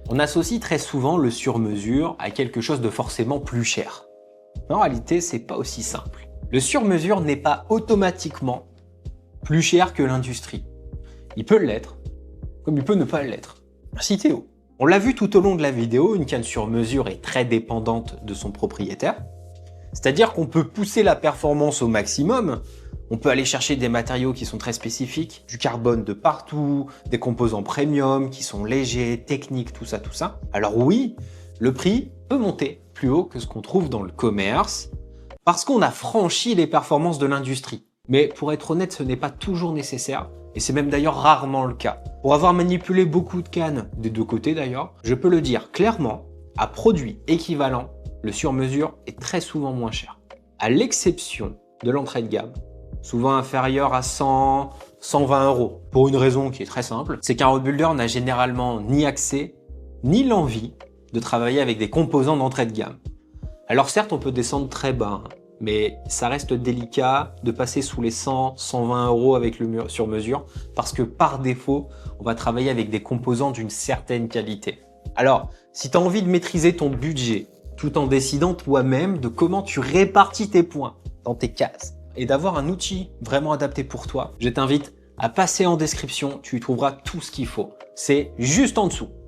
On associe très souvent le sur-mesure à quelque chose de forcément plus cher. En réalité, c'est pas aussi simple. Le sur-mesure n'est pas automatiquement plus cher que l'industrie. Il peut l'être, comme il peut ne pas l'être. Merci Théo. On l'a vu tout au long de la vidéo, une canne sur mesure est très dépendante de son propriétaire. C'est-à-dire qu'on peut pousser la performance au maximum, on peut aller chercher des matériaux qui sont très spécifiques, du carbone de partout, des composants premium qui sont légers, techniques, tout ça. Alors oui, le prix peut monter plus haut que ce qu'on trouve dans le commerce, parce qu'on a franchi les performances de l'industrie. Mais pour être honnête, ce n'est pas toujours nécessaire, et c'est même d'ailleurs rarement le cas. Pour avoir manipulé beaucoup de cannes, des deux côtés d'ailleurs, je peux le dire clairement, à produit équivalent, le sur-mesure est très souvent moins cher. À l'exception de l'entrée de gamme, souvent inférieure à 100, 120 euros. Pour une raison qui est très simple, c'est qu'un road builder n'a généralement ni accès, ni l'envie de travailler avec des composants d'entrée de gamme. Alors certes, on peut descendre très bas, mais ça reste délicat de passer sous les 100, 120 euros avec le sur-mesure, parce que par défaut, on va travailler avec des composants d'une certaine qualité. Alors, si tu as envie de maîtriser ton budget, tout en décidant toi-même de comment tu répartis tes points dans tes cases, et d'avoir un outil vraiment adapté pour toi, je t'invite à passer en description, tu y trouveras tout ce qu'il faut. C'est juste en dessous.